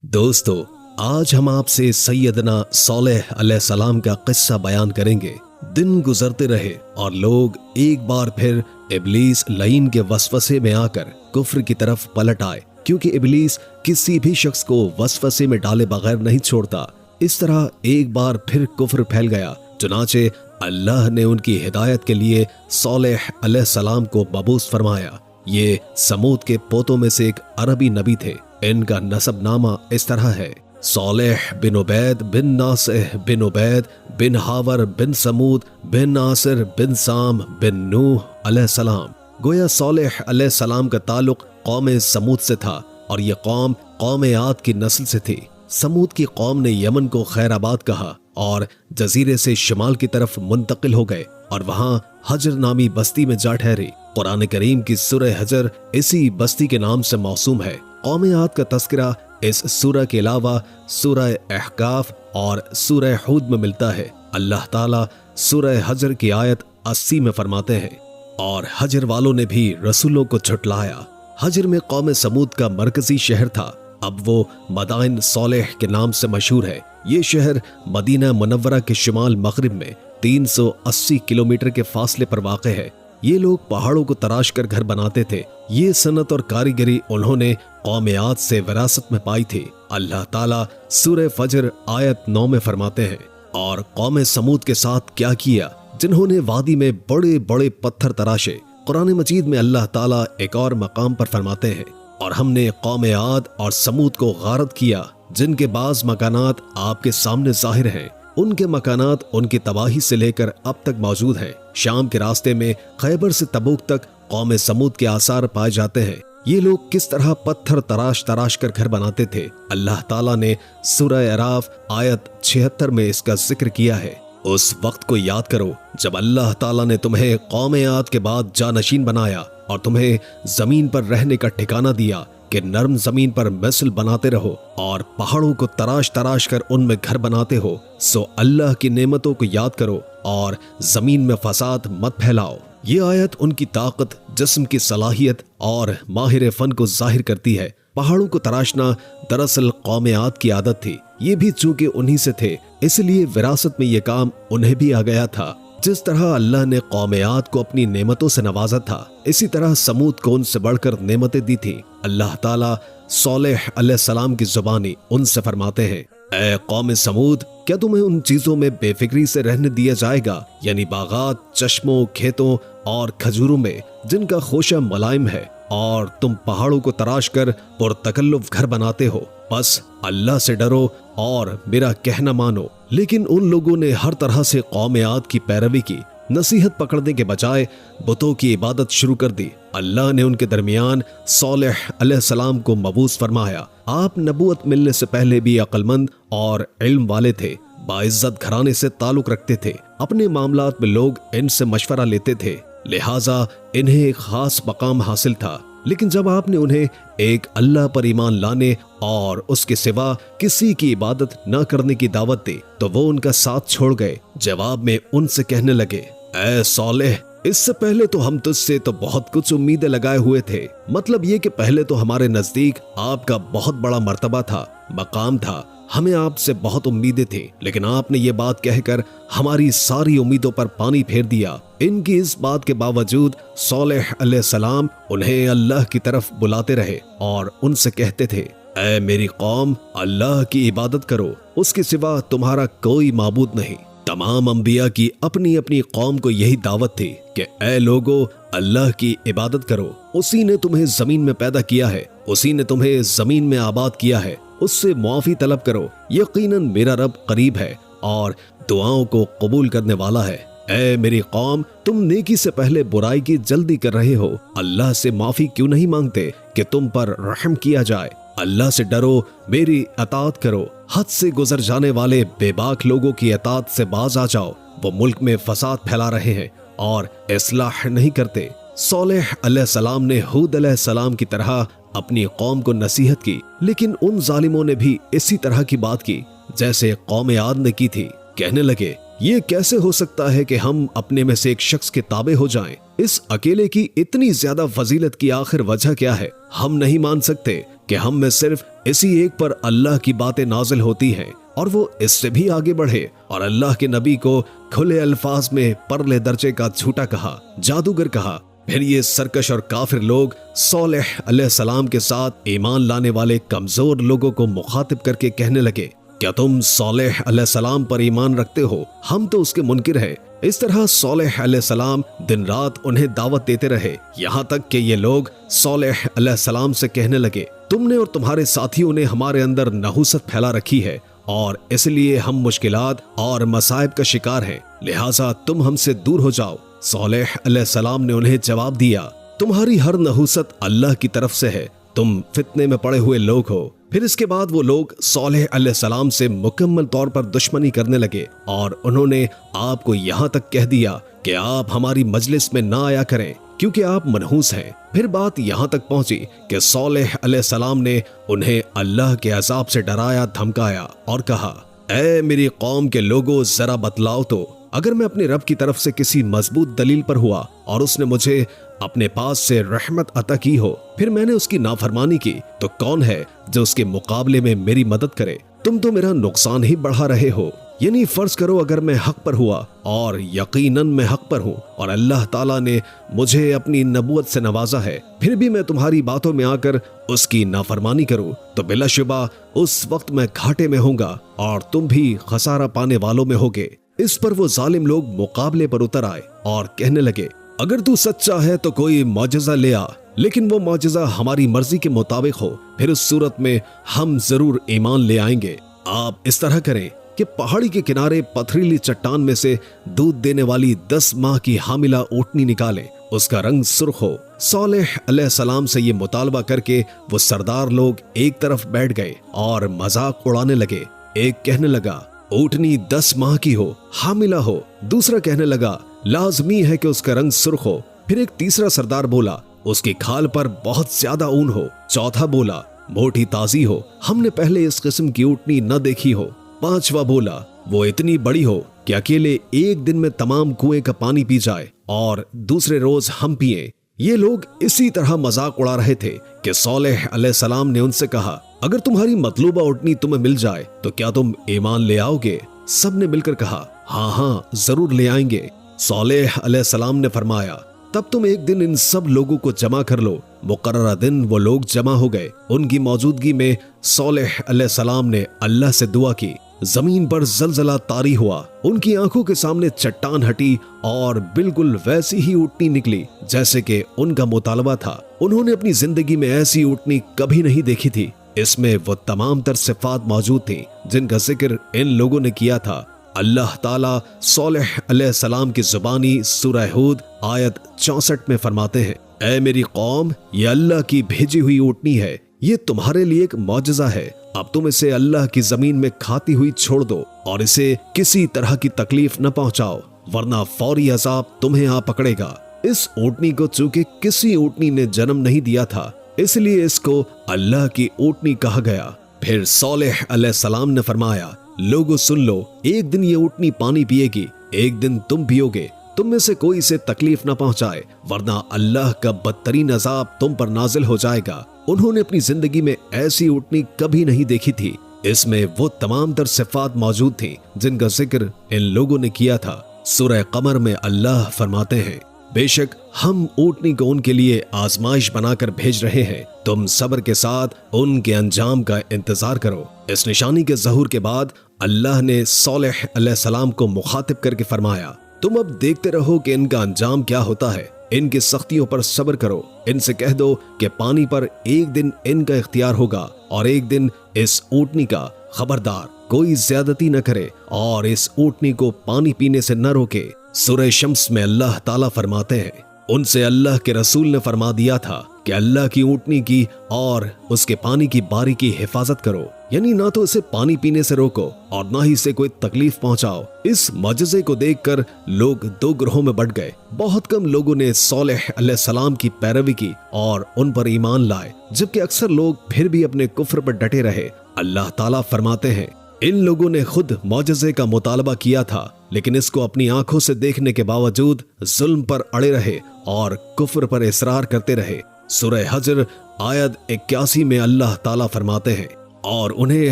दोस्तों, आज हम आपसे सैयदना सोलेह अलैहिस्सलाम का किस्सा बयान करेंगे। दिन गुजरते रहे और लोग एक बार फिर इब्लीस लईन के वसवसे में आकर कुफ्र की तरफ पलट आए, क्योंकि इब्लीस किसी भी शख्स को वसवसे में डाले बगैर नहीं छोड़ता। इस तरह एक बार फिर कुफ्र फैल गया। चुनाचे अल्लाह ने उनकी हिदायत के लिए सोलेह अलैहिस्सलाम को मबूस फरमाया। ये समूद के पोतों में से एक अरबी नबी थे। इनका नसब नामा इस तरह है: सोलेह बिन उबैद बिन नासिह बिन उबैद बिन हावर बिन समूद बिन नासिर बिन साम बिन नूह अलैहिस्सलाम। गोया सोलेह अलैहिस्सलाम का ताल्लुक कौम समूद से था और ये कौम आद की नस्ल से थी। समूद की कौम ने यमन को खैराबाद कहा और जजीरे से शिमाल की तरफ मुंतकिल हो गए और वहां हजर नामी बस्ती में जा ठहरे। कुरान करीम की सूरह हजर इसी बस्ती के नाम से मौसूम है। कौम आद का तस्करा इस सूरह के अलावा सूरह अहकाफ और सूरह हूद में मिलता है। अल्लाह ताला सूरह हजर की आयत 80 में फरमाते हैं, और हजर वालों ने भी रसूलों को झुटलाया। हजर में कौम समूद का मरकजी शहर था। अब वो मदाइन सोलेह के नाम से मशहूर है। ये शहर मदीना मुनव्वरा के शिमाल मगरिब में 380 किलोमीटर के फासले पर वाक़ है। ये लोग पहाड़ों को तराश कर घर बनाते थे। ये सनत और कारीगरी उन्होंने कौम आद से विरासत में पाई थी। अल्लाह ताला सूरह फजर आयत 9 में फरमाते हैं, और कौम समूद के साथ क्या किया जिन्होंने वादी में बड़े बड़े पत्थर तराशे। कुरान मजीद में अल्लाह ताला एक और मकाम पर फरमाते हैं, और हमने कौम आद और समूद को गारत किया जिनके बाज मकानात आपके सामने जाहिर हैं। उनके मकानात उनकी तबाही से लेकर अब तक मौजूद हैं। शाम के रास्ते में खैबर से तबूक तक कौम समूद के आसार पाए जाते हैं। ये लोग किस तरह पत्थर तराश तराश कर घर बनाते थे, अल्लाह ताला ने सूरह अराफ आयत 76 में इसका जिक्र किया है। उस वक्त को याद करो जब अल्लाह ताला ने तुम्हें कौम आद के बाद जानशीन बनाया और तुम्हें जमीन पर रहने का ठिकाना दिया कि नर्म जमीन पर मिसल बनाते रहो और पहाड़ों को तराश तराश कर उनमें घर बनाते हो। सो अल्लाह की नेमतों को याद करो और जमीन में फसाद मत फैलाओ। ये आयत उनकी ताकत, जिस्म की सलाहियत और माहिर फन को जाहिर करती है। पहाड़ों को तराशना दरअसल कौम आद की आदत थी। ये भी चूंकि उन्हीं से थे, इसलिए विरासत में ये काम उन्हें भी आ गया था। जिस तरह अल्लाह ने कौम आद को अपनी नेमतों से नवाजा था, इसी तरह समूद को उनसे बढ़कर नेमतें दी थी। अल्लाह ताला सोलेह अलैहिस्सलाम की जुबानी उनसे फरमाते हैं, ऐ कौम समूद, क्या तुम्हें उन चीजों में बेफिक्री से रहने दिया जाएगा, यानी बागात, चश्मों, खेतों और खजूरों में जिनका खोशा मुलायम है, और तुम पहाड़ों को तराश कर पुरतकल्लुफ घर बनाते हो। बस अल्लाह से डरो और मेरा कहना मानो। लेकिन उन लोगों ने हर तरह से कौम आद की पैरवी की। नसीहत पकड़ने के बजाय बुतों की इबादत शुरू कर दी। अल्लाह ने उनके दरमियान सोलेह अलैहिस्सलाम को मबूस फरमाया। आप नबूवत मिलने से पहले भी अक्लमंद और इल्म वाले थे। बाइज्जत घराने से ताल्लुक रखते थे। अपने मामलात में लोग इनसे मशवरा लेते थे, लिहाजा इन्हें एक खास मकाम हासिल था। लेकिन जब आपने उन्हें एक अल्लाह पर ईमान लाने और उसके सिवा किसी की इबादत न करने की दावत दी, तो वो उनका साथ छोड़ गए। जवाब में उनसे कहने लगे, ऐ सोलेह, इससे पहले तो हम तुझसे तो बहुत कुछ उम्मीदें लगाए हुए थे। मतलब ये कि पहले तो हमारे नजदीक आपका बहुत बड़ा मर्तबा था, मकाम था, हमें आपसे बहुत उम्मीदें थी। लेकिन आपने ये बात कहकर हमारी सारी उम्मीदों पर पानी फेर दिया। इनकी इस बात के बावजूद सोलेह अलैहिस्सलाम उन्हें अल्लाह की तरफ बुलाते रहे और उनसे कहते थे, ऐ मेरी कौम, अल्लाह की इबादत करो, उसके सिवा तुम्हारा कोई माबूद नहीं। तमाम अंबिया की अपनी अपनी कौम को यही दावत थी कि ऐ लोगो, अल्लाह की इबादत करो। उसी ने तुम्हें जमीन में पैदा किया है, उसी ने तुम्हें जमीन में आबाद किया है, उससे मुआफी तलब करो। यकीनन मेरा रब करीब है और दुआओं को कबूल करने वाला है। ऐ मेरी कौम, तुम नेकी से पहले बुराई की जल्दी कर रहे हो। अल्लाह से माफी क्यों नहीं मांगते कि तुम पर रहम किया जाए। अल्लाह से डरो, मेरी अतात करो। हद से गुजर जाने वाले बेबाक लोगों की अतात से बाज आ जाओ। वो मुल्क में फसाद फैला रहे हैं और इस्लाह नहीं करते। सोलेह अलैहिस्सलाम ने हूद अलैहिस्सलाम की तरह अपनी कौम को नसीहत की, लेकिन उन जालिमों ने भी इसी तरह की बात की जैसे कौम आद ने की थी। कहने लगे, ये कैसे हो सकता है कि हम अपने में से एक शख्स के ताबे हो जाएं? इस अकेले की इतनी ज्यादा फजीलत की आखिर वजह क्या है? हम नहीं मान सकते कि हम में सिर्फ इसी एक पर अल्लाह की बातें नाजिल होती हैं और वो इससे भी आगे बढ़े और अल्लाह के नबी को खुले अल्फाज में परले दर्जे का झूठा कहा, जादूगर कहा। फिर ये सरकश और काफिर लोग सॉलेह अलैहिस्सलाम के साथ ईमान लाने वाले कमजोर लोगों को मुखातिब करके कहने लगे, क्या तुम सॉलेह अलैहिस्सलाम पर ईमान रखते हो? हम तो उसके मुनकिर हैं। इस तरह सॉलेह अलैहिस्सलाम दिन रात उन्हें दावत देते रहे, यहाँ तक कि ये लोग सॉलेह अलैहिस्सलाम से कहने लगे, तुमने और तुम्हारे साथियों ने हमारे अंदर नहुसत फैला रखी है और इसलिए हम मुश्किलात और मसाइब का शिकार हैं, लिहाजा तुम हमसे दूर हो जाओ। सॉलेह अलैहिस्सलाम ने उन्हें जवाब दिया, तुम्हारी हर नहुसत अल्लाह की तरफ से है, तुम फितने में पड़े हुए लोग हो। फिर इसके बाद वो लोग सॉलेह अलैहिस्सलाम से मुकम्मल तौर पर दुश्मनी करने लगे और उन्होंने आपको यहाँ तक कह दिया कि आप हमारी मजलिस में ना आया करें क्योंकि आप मनहूस हैं। फिर बात यहाँ तक पहुंची कि सॉलेह अलैहिस्सलाम ने उन्हें अल्लाह के अजाब से डराया धमकाया और कहा, ऐ मेरी कौम के लोगों, जरा बतलाओ तो, अगर मैं अपने रब की तरफ से किसी मजबूत दलील पर हुआ और उसने मुझे अपने पास से रहमत अता की हो, फिर मैंने उसकी नाफरमानी की, तो कौन है जो उसके मुकाबले में मेरी मदद करे? तुम तो मेरा नुकसान ही बढ़ा रहे हो। यानी फर्ज करो अगर मैं हक पर हुआ, और यकीनन मैं हक पर हूँ और अल्लाह ताला ने मुझे अपनी नबूवत से नवाजा है, फिर भी मैं तुम्हारी बातों में आकर उसकी नाफरमानी करूँ, तो बिलाशुबा उस वक्त मैं घाटे में होऊंगा और तुम भी खसारा पाने वालों में होगे। इस पर वो जालिम लोग मुकाबले पर उतर आए और कहने लगे, अगर तू सच्चा है तो कोई मौजज़ा ले आ, लेकिन वो मौजज़ा हमारी मर्जी के मुताबिक हो, फिर उस सूरत में हम जरूर ईमान ले आएंगे। आप इस तरह करें कि पहाड़ी के किनारे पथरीली चट्टान में से दूध देने वाली 10 माह की हामिला ऊँटनी निकालें, उसका रंग सुर्ख हो। सॉलेह अलैहिस्सलाम से ये मुतालबा करके वो सरदार लोग एक तरफ बैठ गए और मजाक उड़ाने लगे। एक कहने लगा, ऊँटनी 10 माह की हो, हामिला हो। दूसरा कहने लगा, लाजमी है कि उसका रंग सुर्ख हो। फिर एक तीसरा सरदार बोला, उसकी खाल पर बहुत ज्यादा ऊन हो। चौथा बोला, मोटी ताजी हो, हमने पहले इस किस्म की ऊँटनी न देखी हो। पांचवा बोला, वो इतनी बड़ी हो कि अकेले एक दिन में तमाम कुएं का पानी पी जाए और दूसरे रोज हम पिए। ये लोग इसी तरह मजाक उड़ा रहे थे कि सॉलेह अलैहिस्सलाम ने उनसे कहा, अगर तुम्हारी मतलूबा ऊँटनी तुम्हें मिल जाए तो क्या तुम ईमान ले आओगे? सब ने मिलकर कहा, हाँ हाँ जरूर ले आएंगे। सॉलेह अलैहिस्सलाम ने फरमाया, तब तुम एक दिन इन सब लोगों को जमा कर लो। मुकर्ररा दिन वो लोग जमा हो गए। उनकी मौजूदगी में सॉलेह अलैहिस्सलाम ने अल्लाह से दुआ की। जमीन पर जलजला तारी हुआ, उनकी आंखों के सामने चट्टान हटी और बिल्कुल वैसी ही ऊँटनी निकली जैसे कि उनका मुतालबा था। उन्होंने अपनी जिंदगी में ऐसी ऊँटनी कभी नहीं देखी थी। इसमें वो तमाम तर सिफात मौजूद थी जिनका जिक्र इन लोगों ने किया था। अल्लाह ताला सॉलेह अलैहिस्सलाम की जुबानी सूरह हूद आयत 64 में फरमाते हैं, ऐ मेरी कौम, ये अल्लाह की भेजी हुई ऊँटनी है, ये तुम्हारे लिए एक मौजज़ा है। अब तुम इसे अल्लाह की जमीन में खाती हुई छोड़ दो और इसे किसी तरह की तकलीफ न पहुंचाओ, वरना फौरी अजाब तुम्हें आ पकड़ेगा। इस ऊँटनी को चूंकि किसी ऊँटनी ने जन्म नहीं दिया था, इसलिए इसको अल्लाह की ऊँटनी कहा गया। फिर सॉलेह अलैहिस्सलाम ने फरमाया, लोगों सुन लो, एक दिन ये ऊँटनी पानी पिएगी, एक दिन तुम पियोगे। तुम में से कोई इसे तकलीफ न पहुंचाए, वरना अल्लाह का बदतरीन अजाब तुम पर नाजिल हो जाएगा। उन्होंने अपनी जिंदगी में ऐसी ऊँटनी कभी नहीं देखी थी। इसमें वो तमाम तर सिफात मौजूद थी जिनका जिक्र इन लोगों ने किया था। सूरह कमर में अल्लाह फरमाते हैं, बेशक हम ऊँटनी को उनके लिए आजमाइश बनाकर भेज रहे हैं, तुम सब्र के साथ उनके अंजाम का इंतजार करो। इस निशानी के ज़हूर के बाद अल्लाह ने सॉलेह अलैहिस्सलाम को मुखातिब करके फरमाया, तुम अब देखते रहो कि इनका अंजाम क्या होता है। इनकी सख्तियों पर सब्र करो। इनसे कह दो कि पानी पर एक दिन इनका इख्तियार होगा और एक दिन इस ऊँटनी का। खबरदार कोई ज्यादती न करे और इस ऊँटनी को पानी पीने से न रोके। सूरह शम्स में अल्लाह ताला फरमाते हैं, उनसे अल्लाह के रसूल ने फरमा दिया था कि अल्लाह की ऊँटनी की और उसके पानी की बारी की हिफाजत करो, यानी ना तो इसे पानी पीने से रोको और ना ही इसे कोई तकलीफ पहुंचाओ। इस मौजज़े को देखकर लोग दो ग्रोहों में बट गए। बहुत कम लोगों ने सॉलेह अलैहिस्सलाम की पैरवी की और उन पर ईमान लाए, जबकि अक्सर लोग फिर भी अपने कुफ्र पर डटे रहे। अल्लाह ताला फरमाते हैं, इन लोगों ने खुद मौजज़े का मुतालबा किया था, लेकिन इसको अपनी आंखों से देखने के बावजूद जुल्म पर अड़े रहे और कुफ्र पर इसरार करते रहे। सूरह हजर आयत 81 में अल्लाह ताला फरमाते हैं, और उन्हें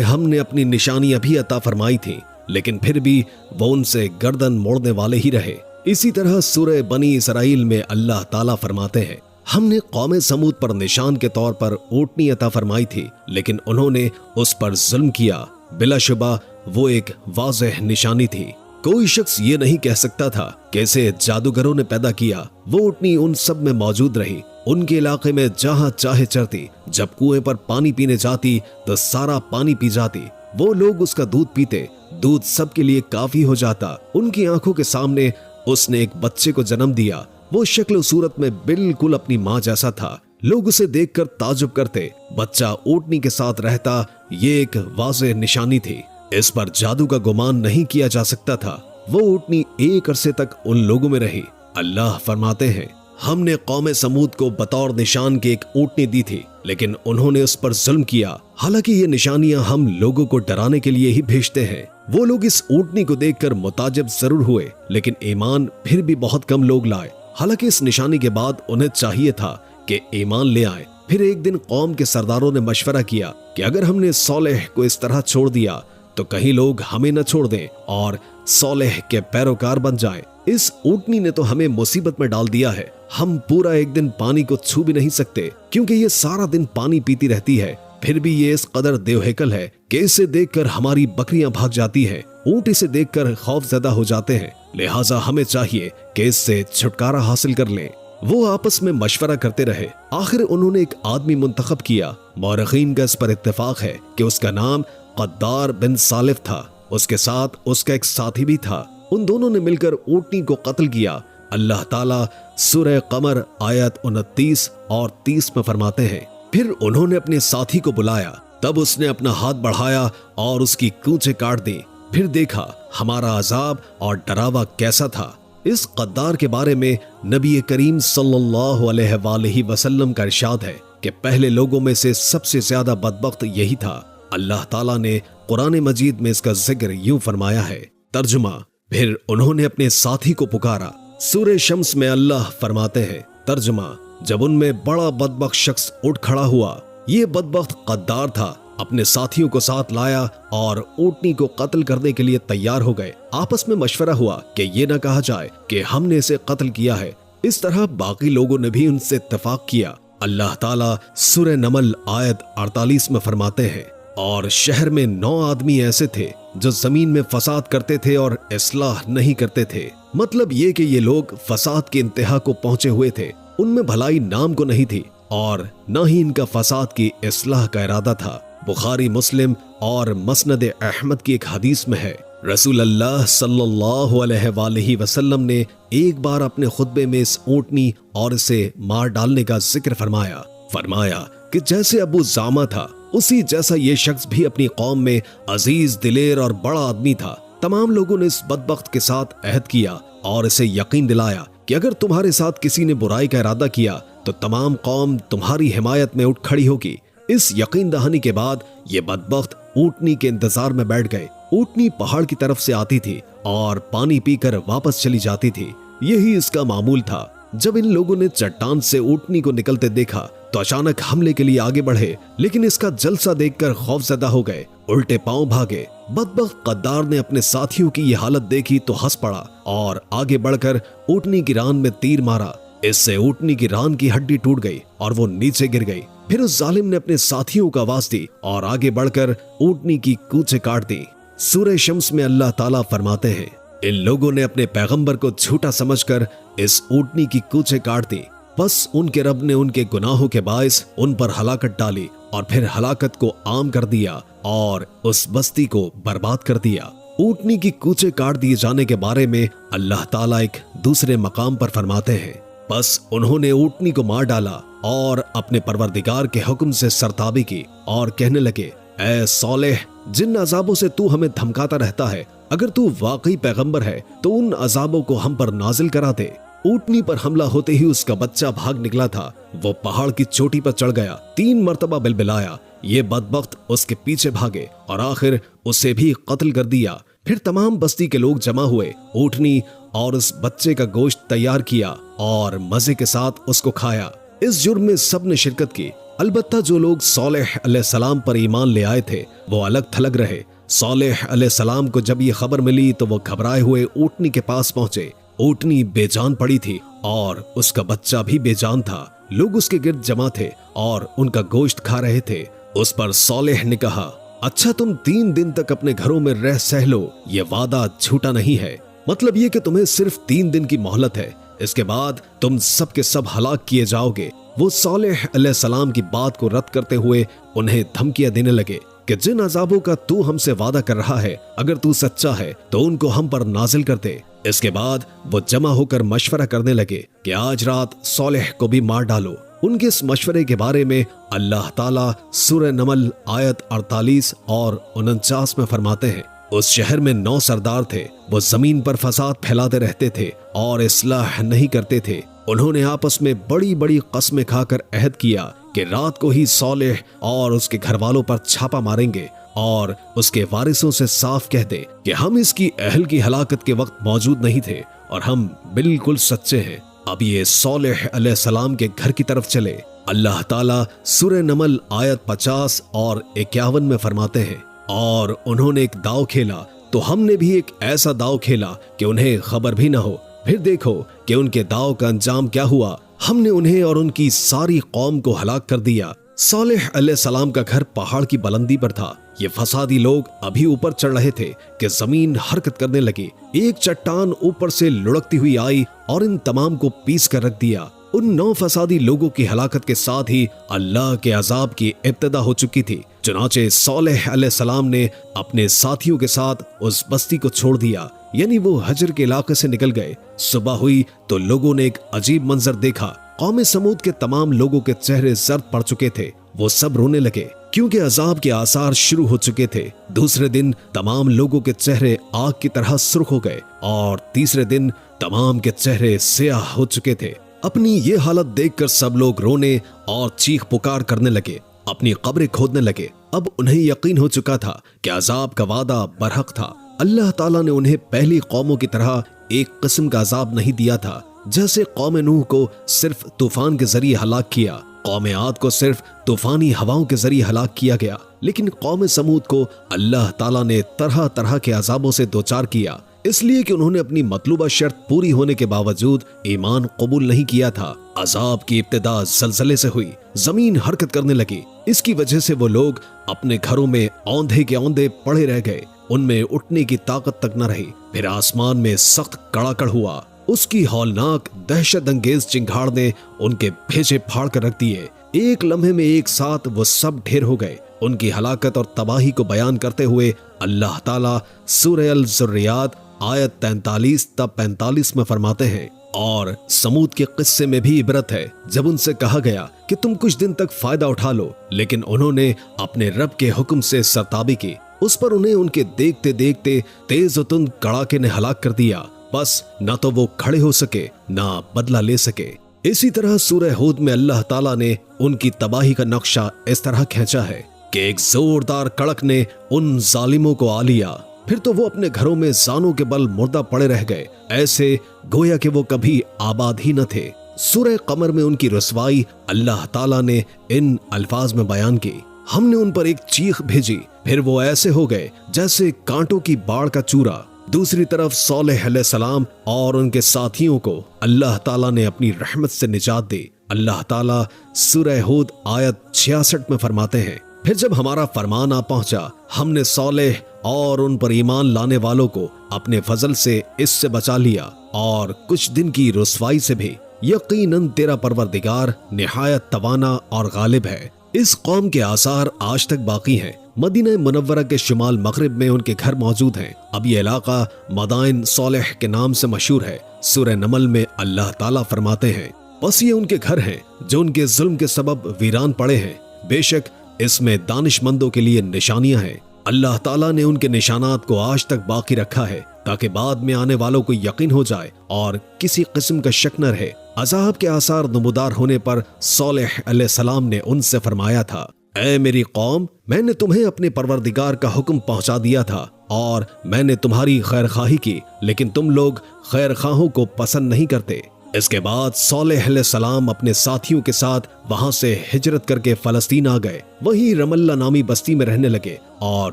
हमने अपनी निशानियां भी अता फरमाई थी, लेकिन फिर भी वो उनसे गर्दन मोड़ने वाले ही रहे। इसी तरह सूरह बनी इसराइल में अल्लाह ताला फरमाते हैं, हमने कौम समूद पर निशान के तौर पर ऊँटनी अता फरमाई थी, लेकिन उन्होंने उस पर जुल्म किया। बिलाशुबा वो एक वाज़ेह निशानी थी। कोई शख्स ये नहीं कह सकता था कि इसे जादूगरों ने पैदा किया। वो ऊँटनी उन सब में मौजूद रही, उनके इलाके में जहाँ चाहे चरती। जब कुएं पर पानी पीने जाती तो सारा पानी पी जाती। वो लोग उसका दूध पीते, दूध सबके लिए काफी हो जाता। उनकी आंखों के सामने उसने एक बच्चे को जन्म दिया। वो शक्ल सूरत में बिल्कुल अपनी माँ जैसा था। लोग उसे देखकर ताजुब करते। बच्चा ऊँटनी के साथ रहता, ये एक वाज़ेह निशानी थी। इस पर जादू का गुमान नहीं किया जा सकता था। वो ऊँटनी एक अरसे तक उन लोगों में रही। अल्लाह फरमाते हैं, हमने कौम समूद को बतौर निशान के एक ऊँटनी दी थी, लेकिन उन्होंने उस पर जुल्म किया। हालांकि ये निशानियां हम लोगों को डराने के लिए ही भेजते हैं। वो लोग इस ऊँटनी को देखकर मुताजिब जरूर हुए, लेकिन ईमान फिर भी बहुत कम लोग लाए। हालांकि इस निशानी के बाद उन्हें चाहिए था कि ईमान ले आए। फिर एक दिन कौम के सरदारों ने मशवरा किया कि अगर हमने सोलेह को इस तरह छोड़ दिया तो कहीं लोग हमें न छोड़ दें और सोलेह के पैरोकार बन जाएं। इस ऊँटनी ने तो हमें मुसीबत में डाल दिया है। हम पूरा एक दिन पानी को छू भी नहीं सकते, क्योंकि ये सारा दिन पानी पीती रहती है। फिर भी ये इस कदर देवहेकल है कि इसे देखकर हमारी बकरियां भाग जाती हैं। ऊँट इसे देखकर खौफजदा हो जाते हैं, लिहाजा हमें चाहिए कि इससे छुटकारा हासिल कर लें। वो आपस में मशवरा करते रहे। आखिर उन्होंने एक आदमी मुंतखब किया। मौरखीन का इस पर इत्तेफाक है कि उसका नाम क़द्दार बिन सालिफ था। उसके साथ उसका एक साथी भी था। उन दोनों ने मिलकर ऊँटनी को कत्ल किया। अल्लाह ताला सूरह कमर आयत 29 और 30 में फरमाते हैं, फिर उन्होंने अपने साथी को बुलाया, तब उसने अपना हाथ बढ़ाया और उसकी कूंचें काट दी। फिर देखा हमारा अजाब और डरावा कैसा था। इस क़द्दार के बारे में नबी करीम सल्लल्लाहु अलैहि वसल्लम का इरशाद है कि पहले लोगों में से सबसे ज्यादा बदबख्त यही था। अल्लाह ताला ने कुरान मजीद में इसका जिक्र यूं फरमाया है। तर्जुमा, फिर उन्होंने अपने साथी को पुकारा। सूरह शम्स में अल्लाह फरमाते हैं, तर्जुमा, जब उनमें बड़ा बदबख्त शख्स उठ खड़ा हुआ, ये बदबख्त क़द्दार था, अपने साथियों को साथ लाया और ऊँटनी को कत्ल करने के लिए तैयार हो गए। आपस में मशवरा हुआ कि ये न कहा जाए कि हमने इसे कत्ल किया है। इस तरह बाकी लोगों ने भी उनसे इत्तेफाक किया। अल्लाह ताला सूरह नमल आयत 48 में फरमाते हैं, और शहर में 9 आदमी ऐसे थे जो जमीन में फसाद करते थे और इस्लाह नहीं करते थे। मतलब ये कि ये लोग फसाद की इंतहा को पहुंचे हुए थे। उनमें भलाई नाम को नहीं थी और न ही इनका फसाद की इस्लाह का इरादा था। बुखारी, मुस्लिम और मसनद अहमद की एक हदीस में है, रसूल अल्लाह सल्लल्लाहु अलैहि वसल्लम ने एक बार अपने खुतबे में इस ऊँटनी और इसे मार डालने का जिक्र फरमाया कि जैसे अबू जामा था, उसी जैसा ये शख्स भी अपनी कौम में अजीज, दिलेर और बड़ा आदमी था। तमाम लोगों ने इस बदबख्त के साथ अहद किया और इसे यकीन दिलाया कि अगर तुम्हारे साथ किसी ने बुराई का इरादा किया तो तमाम कौम तुम्हारी हिमायत में उठ खड़ी होगी। इस यकीन दहानी के बाद ये बदबख्त ऊँटनी के इंतजार में बैठ गए। ऊँटनी पहाड़ की तरफ से आती थी और पानी पीकर वापस चली जाती थी। यही इसका मामूल था। जब इन लोगों ने चट्टान से ऊँटनी को निकलते देखा तो अचानक हमले के लिए आगे बढ़े, लेकिन इसका जलसा देखकर खौफजदा हो गए, उल्टे पांव भागे। बदबख्त क़द्दार ने अपने साथियों की ये हालत देखी तो हंस पड़ा और आगे बढ़कर ऊँटनी की रान में तीर मारा। इससे ऊँटनी की रान की हड्डी टूट गई और वो नीचे गिर गई। फिर उस जालिम ने अपने साथियों को आवाज दी और आगे बढ़कर ऊँटनी की कूंचें काट दी। सूरह शम्स में अल्लाह ताला फरमाते हैं, इन लोगों ने अपने पैगंबर को झूठा समझकर इस ऊँटनी की कूंचें काट दी। बस उनके रब ने उनके गुनाहों के बायस उन पर हलाकत डाली और फिर हलाकत को आम कर दिया और उस बस्ती को बर्बाद कर दिया। ऊँटनी की कूंचें काट दिए जाने के बारे में अल्लाह ताला एक दूसरे मकाम पर फरमाते हैं, बस उन्होंने ऊँटनी को मार डाला और अपने परवरदिगार के हुक्म से सरताबी की और कहने लगे, ऐ सोलेह, जिन अजाबों से तू हमें धमकाता रहता है, अगर तू वाकई पैगंबर है तो उन अजाबों को हम पर नाजिल करा दे। ऊँटनी पर हमला होते ही उसका बच्चा भाग निकला था। वो पहाड़ की चोटी पर चढ़ गया, 3 मरतबा बिलबिलाया। ये बदबख्त उसके पीछे भागे और आखिर उसे भी कत्ल कर दिया। फिर तमाम बस्ती के लोग जमा हुए, ऊँटनी और उस बच्चे का गोश्त तैयार किया और मजे के साथ उसको खाया। इस जुर्म में सब ने शिरकत की البتہ جو لوگ صالح علیہ السلام پر ایمان لے آئے تھے وہ الگ تھلگ رہے۔ صالح علیہ السلام کو جب یہ خبر ملی تو وہ گھبرائے ہوئے اونٹنی کے پاس پہنچے۔ اونٹنی بے جان پڑی تھی اور اس کا بچہ بھی بے جان تھا۔ لوگ اس کے گرد جمع تھے اور ان کا گوشت کھا رہے تھے۔ اس پر صالح نے کہا، اچھا تم 3 دن تک اپنے گھروں میں رہ سہ لو، یہ وعدہ جھوٹا نہیں ہے۔ مطلب یہ کہ تمہیں صرف 3 دن کی مہلت ہے، اس کے بعد تم سب کے سب ہلاک کیے جاؤ گے۔ وہ صالح علیہ السلام کی بات کو رد کرتے ہوئے انہیں دھمکیاں دینے لگے کہ جن عذابوں کا تو ہم سے وعدہ کر رہا ہے، اگر تو سچا ہے تو ان کو ہم پر نازل کر دے۔ اس کے بعد وہ جمع ہو کر مشورہ کرنے لگے کہ آج رات صالح کو بھی مار ڈالو۔ ان کے اس مشورے کے بارے میں اللہ تعالیٰ سورہ نمل آیت 48 اور 49 میں فرماتے ہیں، اس شہر میں 9 سردار تھے، وہ زمین پر فساد پھیلاتے رہتے تھے اور اصلاح نہیں کرتے تھے۔ انہوں نے آپس میں بڑی بڑی قسمیں کھا کر عہد کیا کہ رات کو ہی صالح اور اس کے گھر والوں پر چھاپا ماریں گے اور اس کے وارثوں سے صاف کہہ دے کہ ہم اس کی اہل کی ہلاکت کے وقت موجود نہیں تھے اور ہم بالکل سچے ہیں۔ اب یہ صالح علیہ السلام کے گھر کی طرف چلے۔ اللہ تعالیٰ سورہ نمل آیت 50 اور 51 میں فرماتے ہیں، اور انہوں نے ایک داؤ کھیلا تو ہم نے بھی ایک ایسا داؤ کھیلا کہ انہیں خبر بھی نہ ہو، پھر دیکھو کہ ان کے داؤ کا انجام کیا ہوا، ہم نے انہیں اور ان کی ساری قوم کو ہلاک کر دیا۔ صالح علیہ السلام کا گھر پہاڑ کی بلندی پر تھا۔ یہ فسادی لوگ ابھی اوپر چڑھ رہے تھے کہ زمین حرکت کرنے لگی۔ ایک چٹان اوپر سے لڑکتی ہوئی آئی اور ان تمام کو پیس کر رکھ دیا۔ ان 9 فسادی لوگوں کی ہلاکت کے ساتھ ہی اللہ کے عذاب کی ابتدا ہو چکی تھی۔ چنانچہ صالح علیہ السلام نے اپنے ساتھیوں کے ساتھ اس بستی کو چھوڑ دیا، یعنی وہ حجر کے علاقے سے نکل گئے۔ صبح ہوئی تو لوگوں نے ایک عجیب منظر دیکھا۔ قوم سمود کے تمام لوگوں کے چہرے زرد پڑ چکے تھے، وہ سب رونے لگے کیونکہ عذاب کے آثار شروع ہو چکے تھے۔ دوسرے دن تمام لوگوں کے چہرے آگ کی طرح سرخ ہو گئے اور تیسرے دن تمام کے چہرے سیاہ ہو چکے تھے۔ اپنی یہ حالت دیکھ کر سب لوگ رونے اور چیخ پکار کرنے لگے، اپنی قبریں کھودنے لگے۔ اب انہیں یقین ہو چکا تھا کہ عذاب کا وعدہ برحق تھا۔ اللہ تعالیٰ نے انہیں پہلی قوموں کی طرح ایک قسم کا عذاب نہیں دیا تھا، جیسے قوم نوح کو صرف طوفان کے ذریعے ہلاک کیا، قوم عاد کو صرف طوفانی ہواؤں کے ذریعے ہلاک کیا گیا، لیکن قوم سمود کو اللہ تعالیٰ نے طرح طرح کے عذابوں سے دوچار کیا، اس لیے کہ انہوں نے اپنی مطلوبہ شرط پوری ہونے کے باوجود ایمان قبول نہیں کیا تھا۔ عذاب کی ابتدا زلزلے سے ہوئی، زمین حرکت کرنے لگی۔ اس کی وجہ سے وہ لوگ اپنے گھروں میں اوندھے کے اوندھے پڑے رہ گئے، ان میں اٹھنے کی طاقت تک نہ رہی۔ پھر آسمان میں سخت کڑاکڑ ہوا، اس کی ہولناک دہشت انگیز چنگھاڑ نے ان کے بھیجے پھاڑ کر رکھ دیے۔ ایک لمحے میں ایک ساتھ وہ سب ڈھیر ہو گئے۔ ان کی ہلاکت اور تباہی کو بیان کرتے ہوئے اللہ تعالیٰ سورہ الذریات آیت 43 تا 45 میں فرماتے ہیں، اور سمود کے قصے میں بھی عبرت ہے جب ان سے کہا گیا کہ تم کچھ دن تک فائدہ اٹھا لو، لیکن انہوں نے اپنے رب کے حکم سے سرتابی کی، اس پر انہیں ان کے دیکھتے دیکھتے تیز و تند کڑاکے نے ہلاک کر دیا، بس نہ تو وہ کھڑے ہو سکے نہ بدلہ لے سکے۔ اسی طرح سورہ ہود میں اللہ تعالیٰ نے ان کی تباہی کا نقشہ اس طرح کھینچا ہے کہ ایک زوردار کڑک نے ان ظالموں کو آ لیا، پھر تو وہ اپنے گھروں میں زانوں کے بل مردہ پڑے رہ گئے، ایسے گویا کہ وہ کبھی آباد ہی نہ تھے۔ سورہ قمر میں ان کی رسوائی اللہ تعالیٰ نے ان الفاظ میں بیان کی، ہم نے ان پر ایک چیخ بھیجی، پھر وہ ایسے ہو گئے جیسے کانٹوں کی باڑ کا چورا۔ دوسری طرف صالح علیہ السلام اور ان کے ساتھیوں کو اللہ تعالیٰ نے اپنی رحمت سے نجات دی۔ اللہ تعالیٰ سورہ ہود آیت 66 میں فرماتے ہیں، پھر جب ہمارا فرمان آ پہنچا، ہم نے صالح اور ان پر ایمان لانے والوں کو اپنے فضل سے اس سے بچا لیا اور کچھ دن کی رسوائی سے بھی۔ یقیناً تیرا پروردگار نہایت توانا اور غالب ہے۔ اس قوم کے آثار آج تک باقی ہیں۔ مدینہ منورہ کے شمال مغرب میں ان کے گھر موجود ہیں۔ اب یہ علاقہ مدائن صالح کے نام سے مشہور ہے۔ سورہ نمل میں اللہ تعالیٰ فرماتے ہیں، بس یہ ان کے گھر ہیں جو ان کے ظلم کے سبب ویران پڑے ہیں، بے شک اس میں دانش مندوں کے لیے نشانیاں ہیں۔ اللہ تعالیٰ نے ان کے نشانات کو آج تک باقی رکھا ہے تاکہ بعد میں آنے والوں کو یقین ہو جائے اور کسی قسم کا شک نہ رہے۔ عذاب کے آثار نمودار ہونے پر صالح علیہ السلام نے ان سے فرمایا تھا، اے میری قوم، میں نے تمہیں اپنے پروردگار کا حکم پہنچا دیا تھا اور میں نے تمہاری خیر خواہی کی، لیکن تم لوگ خیر خواہوں کو پسند نہیں کرتے۔ اس کے بعد صالح علیہ السلام اپنے ساتھیوں کے ساتھ وہاں سے ہجرت کر کے فلسطین آ گئے، وہیں رملہ نامی بستی میں رہنے لگے اور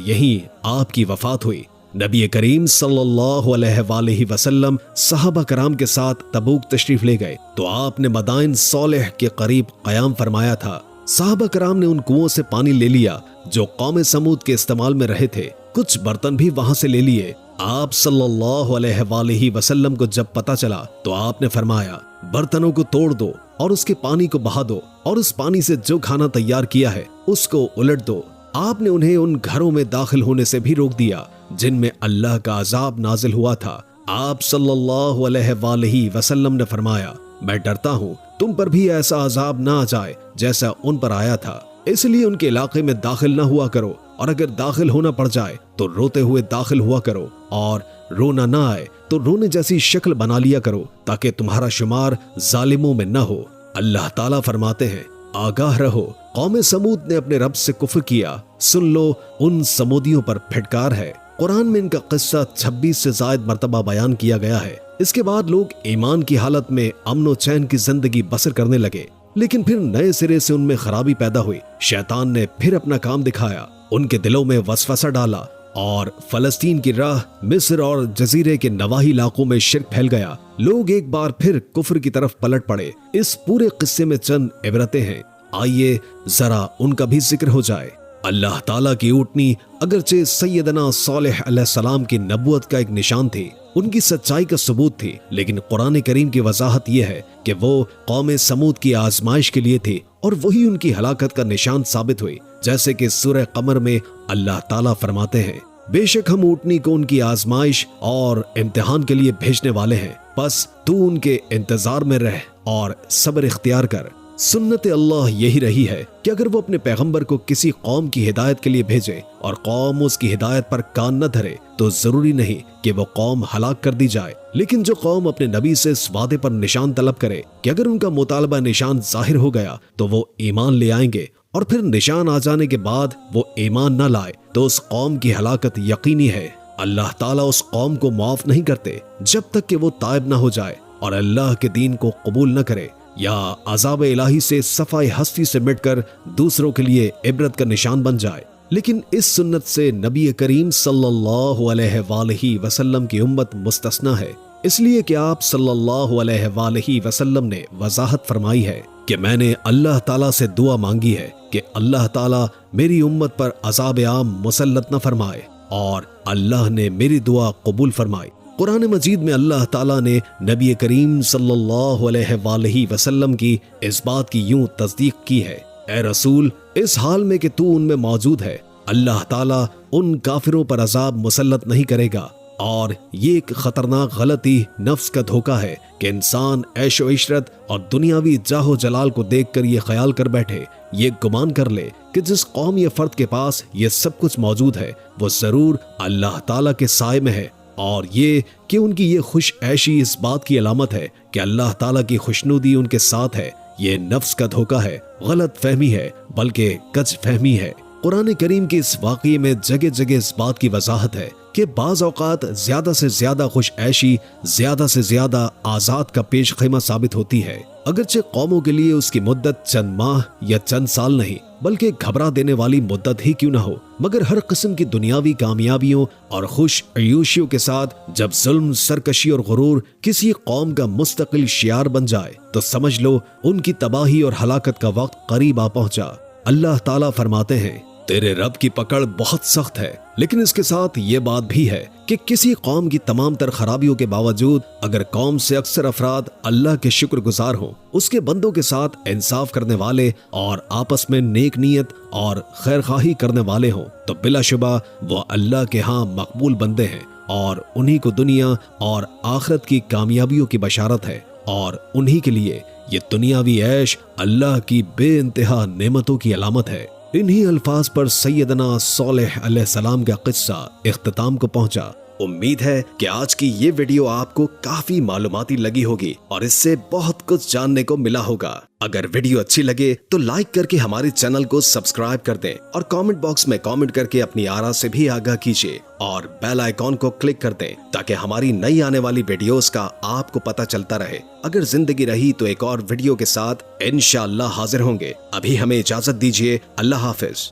یہیں آپ کی وفات ہوئی۔ نبی کریم صلی اللہ علیہ وآلہ وسلم صحابہ کرام کے ساتھ تبوک تشریف لے گئے تو آپ نے مدائن صالح کے قریب قیام فرمایا تھا۔ صحابہ کرام نے ان کنووں سے پانی لے لیا جو قوم سمود کے استعمال میں رہے تھے، کچھ برتن بھی وہاں سے لے لیے۔ آپ صلی اللہ علیہ وآلہ وسلم کو جب پتا چلا تو آپ نے فرمایا برتنوں کو توڑ دو اور اس کے پانی کو بہا دو اور اس پانی سے جو کھانا تیار کیا ہے اس کو الٹ دو۔ آپ نے انہیں ان گھروں میں داخل ہونے سے بھی روک دیا جن میں اللہ کا عذاب نازل ہوا تھا۔ آپ صلی اللہ علیہ وآلہ وسلم نے فرمایا میں ڈرتا ہوں تم پر بھی ایسا عذاب نہ آ جائے جیسا ان پر آیا تھا، اس لیے ان کے علاقے میں داخل نہ ہوا کرو، اور اگر داخل ہونا پڑ جائے تو روتے ہوئے داخل ہوا کرو، اور رونا نہ آئے تو رونے جیسی شکل بنا لیا کرو تاکہ تمہارا شمار ظالموں میں نہ ہو۔ اللہ تعالیٰ فرماتے ہیں آگاہ رہو، قوم سمود نے اپنے رب سے کفر کیا، سن لو ان سمودیوں پر پھٹکار ہے۔ قرآن میں ان کا قصہ 26 سے زائد مرتبہ بیان کیا گیا ہے۔ اس کے بعد لوگ ایمان کی حالت میں امن و چین کی زندگی بسر کرنے لگے، لیکن پھر نئے سرے سے ان میں خرابی پیدا ہوئی۔ شیطان نے پھر اپنا کام دکھایا، ان کے دلوں میں وسوسہ ڈالا اور فلسطین کی راہ، مصر اور جزیرے کے نواحی علاقوں میں شرک پھیل گیا۔ لوگ ایک بار پھر کفر کی طرف پلٹ پڑے۔ اس پورے قصے میں چند عبرتیں ہیں، آئیے ذرا ان کا بھی ذکر ہو جائے۔ اللہ تعالیٰ کی اونٹنی اگرچہ سیدنا صالح علیہ السلام کی نبوت کا ایک نشان تھی، ان کی سچائی کا ثبوت تھی، لیکن قرآن کریم کی وضاحت یہ ہے کہ وہ قوم سمود کی آزمائش کے لیے تھی اور وہی ان کی ہلاکت کا نشان ثابت ہوئی، جیسے کہ سورہ قمر میں اللہ تعالیٰ فرماتے ہیں بے شک ہم اونٹنی کو ان کی آزمائش اور امتحان کے لیے بھیجنے والے ہیں، بس تو ان کے انتظار میں رہ اور صبر اختیار کر۔ سنت اللہ یہی رہی ہے کہ اگر وہ اپنے پیغمبر کو کسی قوم کی ہدایت کے لیے بھیجے اور قوم اس کی ہدایت پر کان نہ دھرے تو ضروری نہیں کہ وہ قوم ہلاک کر دی جائے، لیکن جو قوم اپنے نبی سے اس وعدے پر نشان طلب کرے کہ اگر ان کا مطالبہ نشان ظاہر ہو گیا تو وہ ایمان لے آئیں گے، اور پھر نشان آ جانے کے بعد وہ ایمان نہ لائے تو اس قوم کی ہلاکت یقینی ہے۔ اللہ تعالیٰ اس قوم کو معاف نہیں کرتے جب تک کہ وہ تائب نہ ہو جائے اور اللہ کے دین کو قبول نہ کرے، یا عذاب الہی سے صفائے ہستی سے مٹ کر دوسروں کے لیے عبرت کا نشان بن جائے۔ لیکن اس سنت سے نبی کریم صلی اللہ علیہ وآلہ وسلم کی امت مستثنا ہے، اس لیے کہ آپ صلی اللہ علیہ وآلہ وسلم نے وضاحت فرمائی ہے کہ میں نے اللہ تعالیٰ سے دعا مانگی ہے کہ اللہ تعالیٰ میری امت پر عذاب عام مسلط نہ فرمائے، اور اللہ نے میری دعا قبول فرمائی۔ قرآن مجید میں اللہ تعالیٰ نے نبی کریم صلی اللہ علیہ وآلہ وسلم کی اس بات کی یوں تصدیق کی ہے، اے رسول اس حال میں کہ تو ان میں موجود ہے، اللہ تعالیٰ ان کافروں پر عذاب مسلط نہیں کرے گا، اور یہ ایک خطرناک غلطی نفس کا دھوکہ ہے کہ انسان عیش و عشرت اور دنیاوی جاہ و جلال کو دیکھ کر یہ خیال کر بیٹھے، یہ گمان کر لے کہ جس قوم یا فرد کے پاس یہ سب کچھ موجود ہے وہ ضرور اللہ تعالیٰ کے سائے میں ہے، اور یہ کہ ان کی یہ خوش عیشی اس بات کی علامت ہے کہ اللہ تعالیٰ کی خوشنودی ان کے ساتھ ہے۔ یہ نفس کا دھوکہ ہے، غلط فہمی ہے، بلکہ کج فہمی ہے۔ قرآن کریم کے اس واقعے میں جگہ جگہ اس بات کی وضاحت ہے کہ بعض اوقات زیادہ سے زیادہ خوش عیشی زیادہ سے زیادہ آزاد کا پیش خیمہ ثابت ہوتی ہے، اگرچہ قوموں کے لیے اس کی مدت چند ماہ یا چند سال نہیں بلکہ گھبرا دینے والی مدت ہی کیوں نہ ہو، مگر ہر قسم کی دنیاوی کامیابیوں اور خوش عیوشیوں کے ساتھ جب ظلم، سرکشی اور غرور کسی قوم کا مستقل شعار بن جائے تو سمجھ لو ان کی تباہی اور ہلاکت کا وقت قریب آ پہنچا۔ اللہ تعالیٰ فرماتے ہیں تیرے رب کی پکڑ بہت سخت ہے، لیکن اس کے ساتھ یہ بات بھی ہے کہ کسی قوم کی تمام تر خرابیوں کے باوجود اگر قوم سے اکثر افراد اللہ کے شکر گزار ہوں، اس کے بندوں کے ساتھ انصاف کرنے والے اور آپس میں نیک نیت اور خیر خواہی کرنے والے ہوں، تو بلا شبہ وہ اللہ کے ہاں مقبول بندے ہیں، اور انہی کو دنیا اور آخرت کی کامیابیوں کی بشارت ہے، اور انہی کے لیے یہ دنیاوی عیش اللہ کی بے انتہا نعمتوں کی علامت ہے۔ انہی الفاظ پر سیدنا صالح علیہ السلام کا قصہ اختتام کو پہنچا۔ उम्मीद है कि आज की ये वीडियो आपको काफी मालूमाती लगी होगी और इससे बहुत कुछ जानने को मिला होगा। अगर वीडियो अच्छी लगे तो लाइक करके हमारे चैनल को सब्सक्राइब कर दें और कमेंट बॉक्स में कमेंट करके अपनी आरा से भी आगाह कीजिए और बेल आइकॉन को क्लिक कर दें ताकि हमारी नई आने वाली वीडियोस का आपको पता चलता रहे। अगर जिंदगी रही तो एक और वीडियो के साथ इंशाअल्लाह हाजिर होंगे। अभी हमें इजाजत दीजिए। अल्लाह हाफिज।